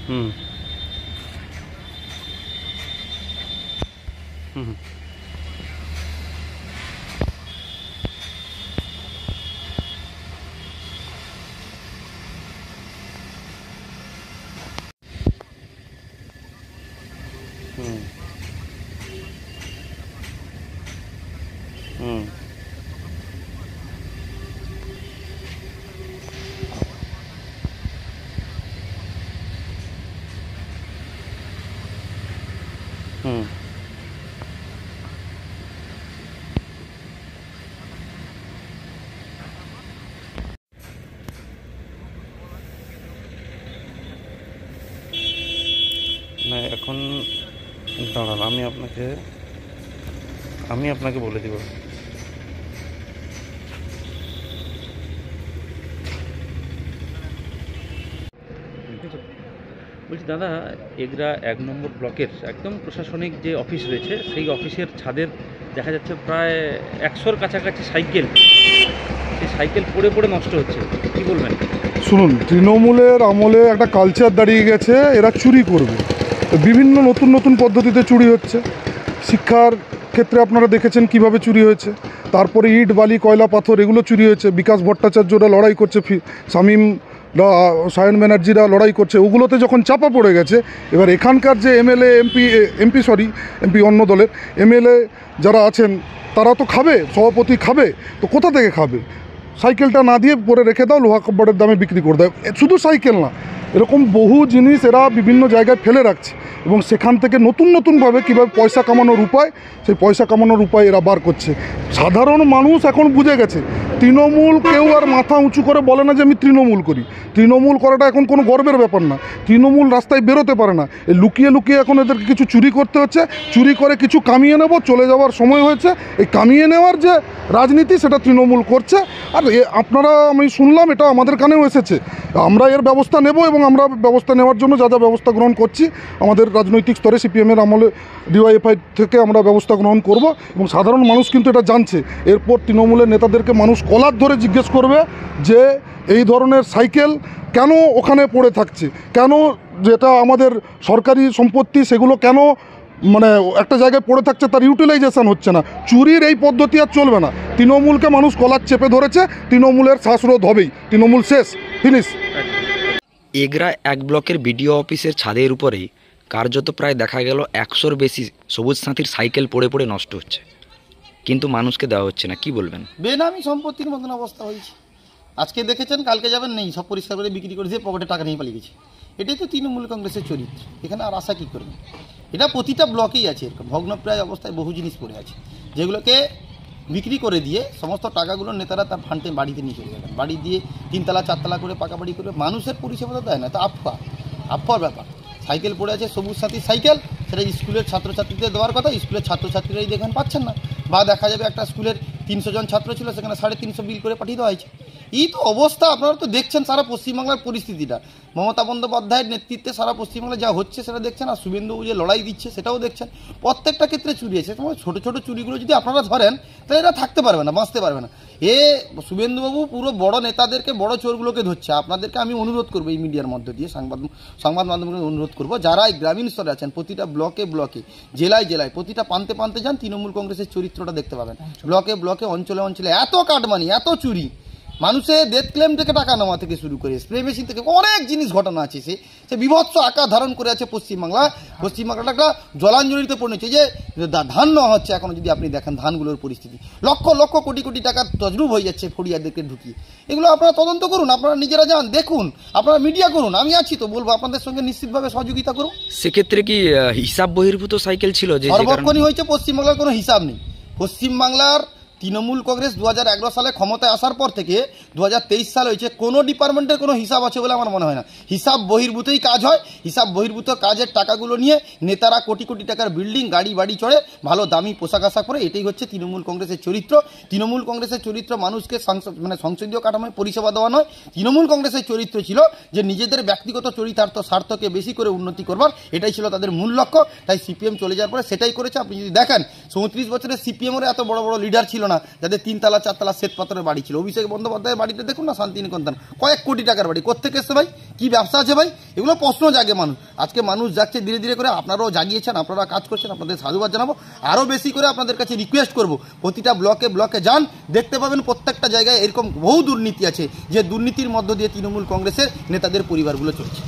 হুম হুম হুম হুম হুম না এখন দাঁড়ান, আমি আপনাকে বলে দিব। বলছি দাদা, এগরা 1 নম্বর ব্লকের একদম প্রশাসনিক যে অফিস রয়েছে, সেই অফিসের ছাদের দেখা যাচ্ছে প্রায় 100-র কাছাকাছি সাইকেল, সেই সাইকেল পড়ে পড়ে নষ্ট হচ্ছে, কি বলবেন? শুনুন, তৃণমূলের আমলে একটা কালচার দাঁড়িয়ে গেছে, এরা চুরি করবে। বিভিন্ন নতুন নতুন পদ্ধতিতে চুরি হচ্ছে। শিক্ষার ক্ষেত্রে আপনারা দেখেছেন কিভাবে চুরি হয়েছে। তারপরে ইট, বালি, কয়লা, পাথর এগুলো চুরি হয়েছে। বিকাশ ভট্টাচার্যরা লড়াই করছে, শামীম, সায়ন ব্যানার্জিরা লড়াই করছে, ওগুলোতে যখন চাপা পড়ে গেছে, এবার এখানকার যে এমপি অন্য দলের এমএলএ যারা আছেন, তারা তো খাবে, সভাপতি খাবে, তো কোথা থেকে খাবে? সাইকেলটা না দিয়ে পরে রেখে দাও, লোহা কাপড়ের দামে বিক্রি করে দেয়। শুধু সাইকেল না, এরকম বহু জিনিস এরা বিভিন্ন জায়গায় ফেলে রাখছে, এবং সেখান থেকে নতুন নতুনভাবে কীভাবে পয়সা কামানোর উপায়, সেই পয়সা কামানোর উপায় এরা বার করছে। সাধারণ মানুষ এখন বুঝে গেছে, তৃণমূল কেউ আর মাথা উঁচু করে বলে না যে আমি তৃণমূল করি। তৃণমূল করাটা এখন কোনো গর্বের ব্যাপার না। তৃণমূল রাস্তায় বেরোতে পারে না, এই লুকিয়ে লুকিয়ে এখন এদেরকে কিছু চুরি করতে হচ্ছে। চুরি করে কিছু কামিয়ে নেব, চলে যাওয়ার সময় হয়েছে। এই কামিয়ে নেওয়ার যে রাজনীতি, সেটা তৃণমূল করছে। আর আপনারা, আমি শুনলাম এটা আমাদের কানেও এসেছে। আমরা এর ব্যবস্থা নেব, এবং আমরা ব্যবস্থা নেওয়ার জন্য যা যা ব্যবস্থা গ্রহণ করছি, আমাদের রাজনৈতিক স্তরে সিপিএমের আমলে ডিওয়াইএফআই থেকে আমরা ব্যবস্থা গ্রহণ করব। এবং সাধারণ মানুষ কিন্তু এটা জানছে। এরপর তৃণমূলের নেতাদেরকে মানুষ কলার ধরে জিজ্ঞেস করবে যে এই ধরনের সাইকেল কেন ওখানে পড়ে থাকছে, কেন যেটা আমাদের সরকারি সম্পত্তি সেগুলো কেন মানে একটা জায়গায় পড়ে থাকছে, তার ইউটিলাইজেশন হচ্ছে না। চুরির এই পদ্ধতি আর চলবে না। তৃণমূলকে মানুষ কলার চেপে ধরেছে, তৃণমূলের শ্বাসরোধ হবেই। তৃণমূল শেষ, ফিনিশ। এগরা 1 ব্লকের বিডিও অফিসের ছাদের উপরেই কার্যত প্রায় দেখা গেল 100-র বেশি সবুজ সাথীর সাইকেল পড়ে পড়ে নষ্ট হচ্ছে, কিন্তু মানুষকে দেওয়া হচ্ছে না, কি বলবেন? বেনামি সম্পত্তির মতন অবস্থা হয়েছে। আজকে দেখেছেন, কালকে যাবেন, নেই, সব পরিষ্কার করে বিক্রি করে দিয়ে পকেটে টাকা নিয়ে পালিয়ে গেছে। এটাই তো তৃণমূল কংগ্রেসের চরিত্র। এখানে আর আশা কী করবেন? এটা প্রতিটা ব্লকেই আছে, এরকম ভগ্নপ্রায় অবস্থায় বহু জিনিস পড়ে আছে, যেগুলোকে বিক্রি করে দিয়ে সমস্ত টাকাগুলো নেতারা তার ফান্ডে বাড়িতে নিয়ে চলে যাবেন। বাড়ি দিয়ে 3 তলা 4 তলা করে পাকা বাড়ি করবে, মানুষের পরিষেবা তো দেয় না। তো আফওয়ার ব্যাপার। সাইকেল পড়ে আছে, সবুজ সাথী সাইকেল, সেটা স্কুলের ছাত্রছাত্রীদের দেওয়ার কথা, স্কুলের ছাত্রছাত্রীরাই দেখেন পাচ্ছেন না। বা দেখা যাবে একটা স্কুলের 300 জন ছাত্র ছিল, সেখানে 350 বিল করে পাঠিয়ে দেওয়া হয়েছে। এই তো অবস্থা। আপনারা তো দেখছেন সারা পশ্চিমবাংলার পরিস্থিতিটা। মমতা বন্দ্যোপাধ্যায়ের নেতৃত্বে সারা পশ্চিমবাংলায় যা হচ্ছে সেটা দেখছেন, আর শুভেন্দুবাবু যে লড়াই দিচ্ছে সেটাও দেখছেন। প্রত্যেকটা ক্ষেত্রে চুরি আছে। তোমার ছোটো ছোটো চুরিগুলো যদি আপনারা ধরেন, তাহলে এরা থাকতে পারবে না, বাঁচতে পারবে না। শুভেন্দুবাবু পুরো বড় নেতাদেরকে, বড় চোরগুলোকে ধরছে। আপনাদেরকে আমি অনুরোধ করবো, এই মিডিয়ার মধ্য দিয়ে সংবাদ মাধ্যমকে অনুরোধ করবো, যারা এই গ্রামীণ স্তরে আছেন, প্রতিটা ব্লকে ব্লকে, জেলায় জেলায়, প্রতিটা প্রান্তে প্রান্তে যান, তৃণমূল কংগ্রেসের চরিত্রটা দেখতে পাবেন। ব্লকে ব্লকে, অঞ্চলে অঞ্চলে এত কাটমানি, এত চুরি, মানুষের ডেথ ক্লেম থেকে টাকা নেওয়া থেকে শুরু করে স্প্রে মেশিন থেকে অনেক জিনিস ঘটনা আছে। সে বিভৎস আকার ধারণ করে আছে পশ্চিমবাংলাটা একটা জলাঞ্জলিতে পরিণত। যে ধান নেওয়া হচ্ছে, এখনো যদি আপনি দেখেন ধানগুলোর পরিস্থিতি, লক্ষ লক্ষ কোটি কোটি টাকা তজরুব হয়ে যাচ্ছে ফরিয়াদেরকে ঢুকিয়ে। এগুলো আপনারা তদন্ত করুন, আপনারা নিজেরা যান, দেখুন, আপনারা মিডিয়া করুন। আমি আছি তো, বলবো আপনাদের সঙ্গে নিশ্চিতভাবে সহযোগিতা করুন। সেক্ষেত্রে কি হিসাব বহির্ভূত সাইকেল ছিল? যে সর্বক্ষণই হয়েছে, পশ্চিমবাংলার কোনো হিসাব নেই। পশ্চিমবাংলার তৃণমূল কংগ্রেস 2011 সালে ক্ষমতায় আসার পর থেকে 2023 সাল হয়েছে, কোনো ডিপার্টমেন্টের কোনো হিসাব আছে বলে আমার মনে হয় না। হিসাব বহির্ভূতই কাজ হয়। হিসাব বহির্ভূত কাজের টাকাগুলো নিয়ে নেতারা কোটি কোটি টাকার বিল্ডিং, গাড়ি বাড়ি চড়ে, ভালো দামি পোশাক আশাক পরে। এটাই হচ্ছে তৃণমূল কংগ্রেসের চরিত্র। তৃণমূল কংগ্রেসের চরিত্র মানুষকে সংসদীয় কাঠামোয় পরিষেবা দেওয়া নয়। তৃণমূল কংগ্রেসের চরিত্র ছিল যে নিজেদের ব্যক্তিগত চরিতার্থ স্বার্থকে বেশি করে উন্নতি করবার, এটাই ছিল তাদের মূল লক্ষ্য। তাই সিপিএম চলে যাওয়ার পরে সেটাই করেছে। আপনি যদি দেখেন, 34 বছরের সিপিএমের এত বড় বড় লিডার ছিল না, যাদের 3 তলা 4 তলা শ্বেত পাথরের বাড়ি ছিল। অভিষেক বন্দ্যোপাধ্যায়ের বাড়িটা দেখুন না, শান্তিনিকেতন, কয়েক কোটি টাকার বাড়ি। কোত্থেকে এসছে ভাই? কি ব্যবসা আছে ভাই? এগুলো প্রশ্ন জাগে মানুষ। আজকে মানুষ যাচ্ছে ধীরে ধীরে করে, আপনারাও জাগিয়েছেন, আপনারা কাজ করছেন, আপনাদের সাধুবাদ জানাবো। আরও বেশি করে আপনাদের কাছে রিকোয়েস্ট করব, প্রতিটা ব্লকে ব্লকে যান, দেখতে পাবেন প্রত্যেকটা জায়গায় এরকম বহু দুর্নীতি আছে, যে দুর্নীতির মধ্য দিয়ে তৃণমূল কংগ্রেসের নেতাদের পরিবারগুলো চলছে।